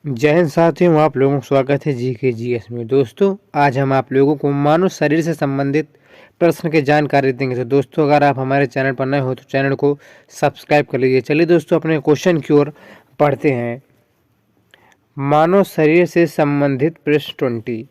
जय हिंद साथियों, आप लोगों का स्वागत है GK में। दोस्तों, आज हम आप लोगों को मानव शरीर से संबंधित प्रश्न की जानकारी देंगे। तो दोस्तों, अगर आप हमारे चैनल पर नए हो तो चैनल को सब्सक्राइब कर लीजिए। चलिए दोस्तों, अपने क्वेश्चन की ओर पढ़ते हैं। मानव शरीर से संबंधित प्रश्न 20।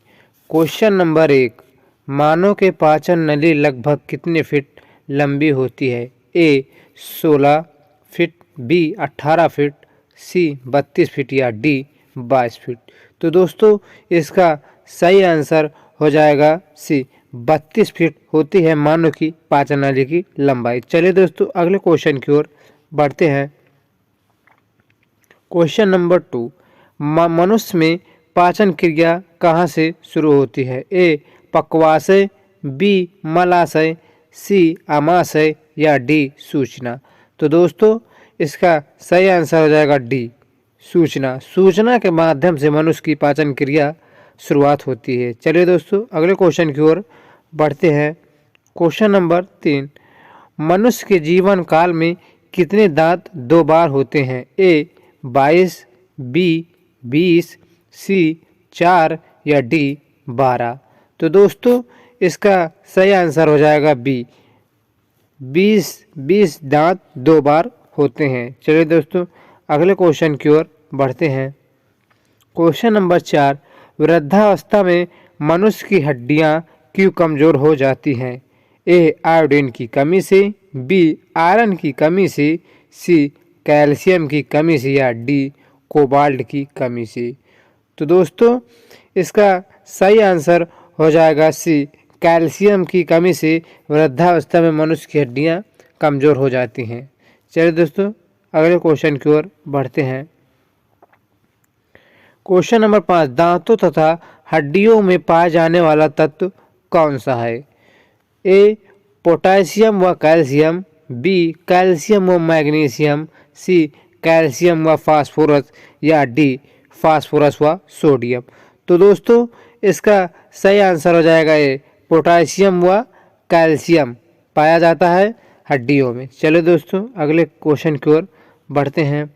क्वेश्चन नंबर 1, मानव के पाचन नली लगभग कितने फीट लंबी होती है? A 16 feet, B 18 feet, C 32 feet या D 22 फीट। तो दोस्तों, इसका सही आंसर हो जाएगा C 32 फीट होती है मानव की पाचन नली की लंबाई। चलिए दोस्तों, अगले क्वेश्चन की ओर बढ़ते हैं। क्वेश्चन नंबर 2, मनुष्य में पाचन क्रिया कहाँ से शुरू होती है? A पक्वाशय, B मलाशय, C आमाशय या D सूचना। तो दोस्तों, इसका सही आंसर हो जाएगा D सूचना। सूचना के माध्यम से मनुष्य की पाचन क्रिया शुरुआत होती है। चलिए दोस्तों, अगले क्वेश्चन की ओर बढ़ते हैं। क्वेश्चन नंबर 3, मनुष्य के जीवन काल में कितने दांत 2 बार होते हैं? A 22, B 20, C 4 या D 12। तो दोस्तों, इसका सही आंसर हो जाएगा B 20 दांत 2 बार होते हैं। चलिए दोस्तों, अगले क्वेश्चन की ओर बढ़ते हैं। क्वेश्चन नंबर 4, वृद्धावस्था में मनुष्य की हड्डियां क्यों कमज़ोर हो जाती हैं? A आयोडीन की कमी से, B आयरन की कमी से, C कैल्शियम की कमी से या D कोबाल्ट की कमी से। तो दोस्तों, इसका सही आंसर हो जाएगा C कैल्शियम की कमी से वृद्धावस्था में मनुष्य की हड्डियां कमज़ोर हो जाती हैं। चलिए दोस्तों, अगले क्वेश्चन की ओर बढ़ते हैं। क्वेश्चन नंबर 5, दांतों तथा हड्डियों में पाए जाने वाला तत्व कौन सा है? A पोटेशियम व कैल्शियम, B कैल्शियम व मैग्नीशियम, C कैल्शियम व फास्फोरस या D फास्फोरस व सोडियम। तो दोस्तों, इसका सही आंसर हो जाएगा A पोटेशियम व कैल्शियम पाया जाता है हड्डियों में। चलो दोस्तों, अगले क्वेश्चन की ओर बढ़ते हैं।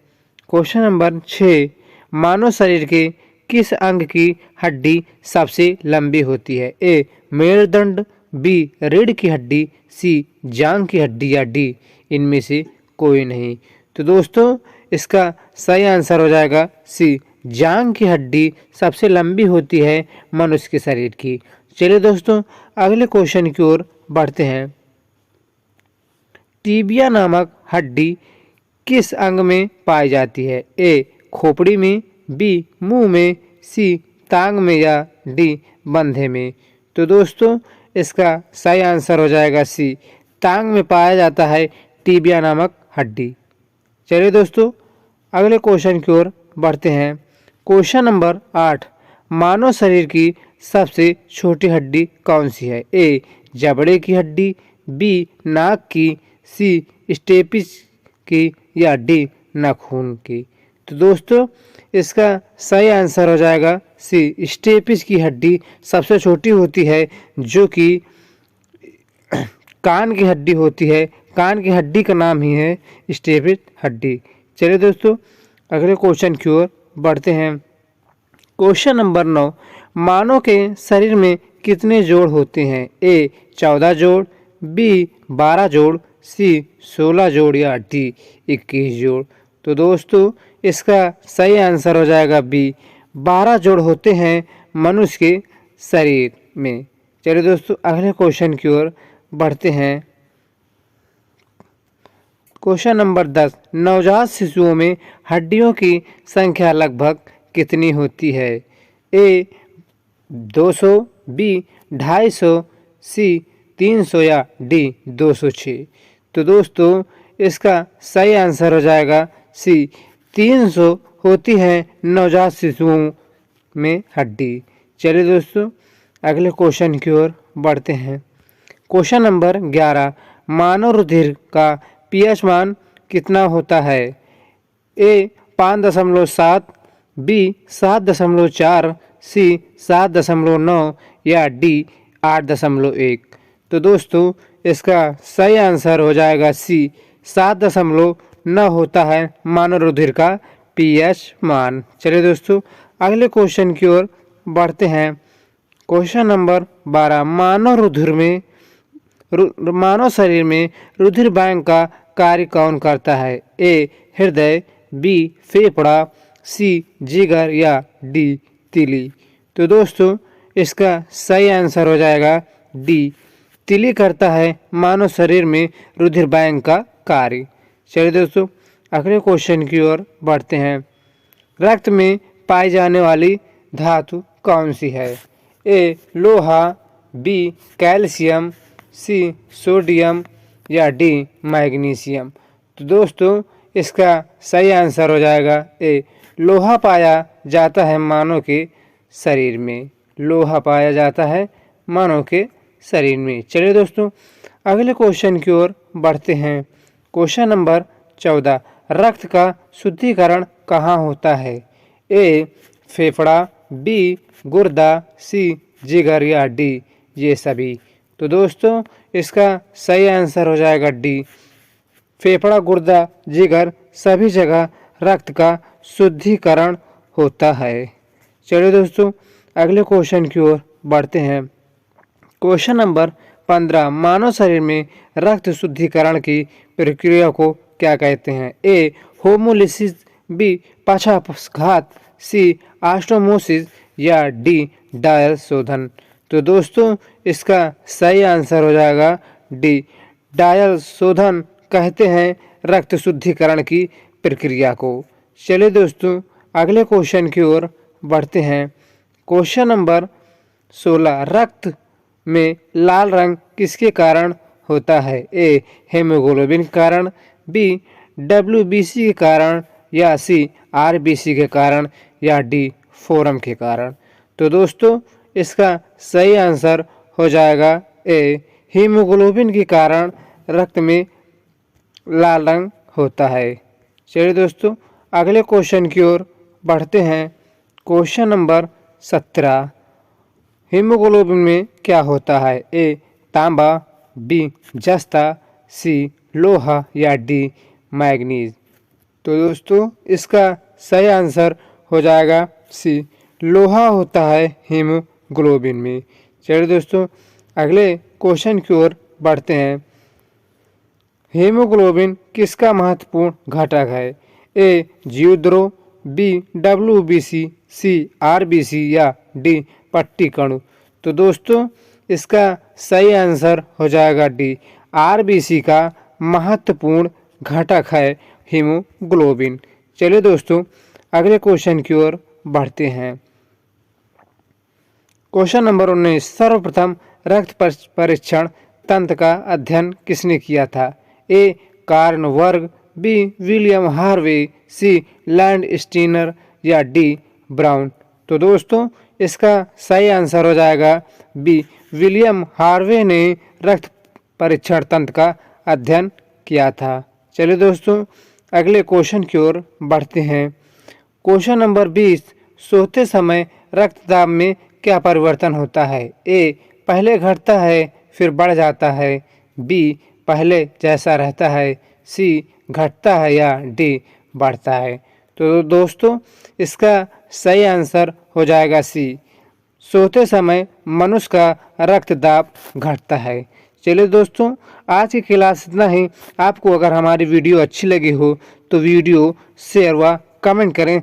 क्वेश्चन नंबर 6, मानव शरीर के किस अंग की हड्डी सबसे लंबी होती है? A मेरुदंड, B रीढ़ की हड्डी, C जांघ की हड्डी या D इनमें से कोई नहीं। तो दोस्तों, इसका सही आंसर हो जाएगा C जांघ की हड्डी सबसे लंबी होती है मनुष्य के शरीर की। चलिए दोस्तों, अगले क्वेश्चन की ओर बढ़ते हैं। टीबिया नामक हड्डी किस अंग में पाई जाती है? A खोपड़ी में, B मुंह में, C टांग में या D बंधे में। तो दोस्तों, इसका सही आंसर हो जाएगा C टांग में पाया जाता है टीबिया नामक हड्डी। चलिए दोस्तों, अगले क्वेश्चन की ओर बढ़ते हैं। क्वेश्चन नंबर 8, मानव शरीर की सबसे छोटी हड्डी कौन सी है? A जबड़े की हड्डी, B नाक की, C स्टेपिस की या D नाखून की। तो दोस्तों, इसका सही आंसर हो जाएगा C स्टेपिस की हड्डी सबसे छोटी होती है, जो कि कान की हड्डी होती है। कान की हड्डी का नाम ही है स्टेपिस हड्डी। चलिए दोस्तों, अगले क्वेश्चन की ओर बढ़ते हैं। क्वेश्चन नंबर 9, मानव के शरीर में कितने जोड़ होते हैं? A 14 जोड़, B 12 जोड़, C 16 जोड़ या D 21 जोड़। तो दोस्तों, इसका सही आंसर हो जाएगा B 12 जोड़ होते हैं मनुष्य के शरीर में। चलिए दोस्तों, अगले क्वेश्चन की ओर बढ़ते हैं। क्वेश्चन नंबर 10, नवजात शिशुओं में हड्डियों की संख्या लगभग कितनी होती है? A 200, B 250, C 300 या D 206। तो दोस्तों, इसका सही आंसर हो जाएगा C 300 होती है नवजात शिशुओं में हड्डी। चलिए दोस्तों, अगले क्वेश्चन की ओर बढ़ते हैं। क्वेश्चन नंबर 11, मानव रुधिर का pH मान कितना होता है? A 5.7, B 7.4, C 7.9 या D 8.1। तो दोस्तों, इसका सही आंसर हो जाएगा C 7.9 होता है मानव रुधिर का पीएच मान। चलिए दोस्तों अगले क्वेश्चन की ओर बढ़ते हैं। क्वेश्चन नंबर 12, मानव शरीर में रुधिर बैंक का कार्य कौन करता है? ए हृदय, बी फेफड़ा, सी जिगर या डी तिली। तो दोस्तों इसका सही आंसर हो जाएगा डी, तिली करता है मानव शरीर में रुधिर बैंक का कार्य। चलिए दोस्तों अगले क्वेश्चन की ओर बढ़ते हैं। रक्त में पाई जाने वाली धातु कौन सी है? ए लोहा, बी कैल्शियम, सी सोडियम या डी मैग्नीशियम। तो दोस्तों इसका सही आंसर हो जाएगा ए, लोहा पाया जाता है मानव के शरीर में। लोहा पाया जाता है मानव के शरीर में। चलिए दोस्तों अगले क्वेश्चन की ओर बढ़ते हैं। क्वेश्चन नंबर 14, रक्त का शुद्धिकरण कहाँ होता है? ए फेफड़ा, बी गुर्दा, सी जिगर या डी ये सभी। तो दोस्तों इसका सही आंसर हो जाएगा डी, फेफड़ा गुर्दा जिगर सभी जगह रक्त का शुद्धिकरण होता है। चलिए दोस्तों अगले क्वेश्चन की ओर बढ़ते हैं। क्वेश्चन नंबर 15, मानव शरीर में रक्त शुद्धिकरण की प्रक्रिया को क्या कहते हैं? ए होमोलिसिस, बी पक्षाघात, सी ऑस्मोसिस या डी डायल शोधन। तो दोस्तों इसका सही आंसर हो जाएगा डी, डायल शोधन कहते हैं रक्त शुद्धिकरण की प्रक्रिया को। चलिए दोस्तों अगले क्वेश्चन की ओर बढ़ते हैं। क्वेश्चन नंबर 16, रक्त में लाल रंग किसके कारण होता है? ए हेमोग्लोबिन के कारण, बी डब्ल्यूबीसी के कारण या सी आरबीसी के कारण या डी फोरम के कारण। तो दोस्तों इसका सही आंसर हो जाएगा ए, हीमोग्लोबिन के कारण रक्त में लाल रंग होता है। चलिए दोस्तों अगले क्वेश्चन की ओर बढ़ते हैं। क्वेश्चन नंबर 17, हीमोग्लोबिन में क्या होता है? ए तांबा, बी जस्ता, सी लोहा या डी मैग्नीज। तो दोस्तों इसका सही आंसर हो जाएगा सी, लोहा होता है हीमोग्लोबिन में। चलिए दोस्तों अगले क्वेश्चन की ओर बढ़ते हैं। हीमोग्लोबिन किसका महत्वपूर्ण घटक है? ए जीवद्रोह, बी डब्ल्यूबीसी, सी आरबीसी या डी पट्टी कणु। तो दोस्तों इसका सही आंसर हो जाएगा डी, आरबीसी का महत्वपूर्ण घटक है हीमोग्लोबिन। चलिए दोस्तों अगले क्वेश्चन की ओर बढ़ते हैं। क्वेश्चन नंबर 19, सर्वप्रथम रक्त परीक्षण तंत्र का अध्ययन किसने किया था? ए कार्ल वर्ग, बी विलियम हार्वे, सी लैंड स्टीनर या डी ब्राउन। तो दोस्तों इसका सही आंसर हो जाएगा बी, विलियम हार्वे ने रक्त परीक्षण तंत्र का अध्ययन किया था। चलिए दोस्तों अगले क्वेश्चन की ओर बढ़ते हैं। क्वेश्चन नंबर 20, सोते समय रक्तदाब में क्या परिवर्तन होता है? ए पहले घटता है फिर बढ़ जाता है, बी पहले जैसा रहता है, सी घटता है या डी बढ़ता है। तो दोस्तों इसका सही आंसर हो जाएगा सी, सोते समय मनुष्य का रक्तदाब घटता है। चलिए दोस्तों आज की क्लास इतना ही। आपको अगर हमारी वीडियो अच्छी लगी हो तो वीडियो शेयर व कमेंट करें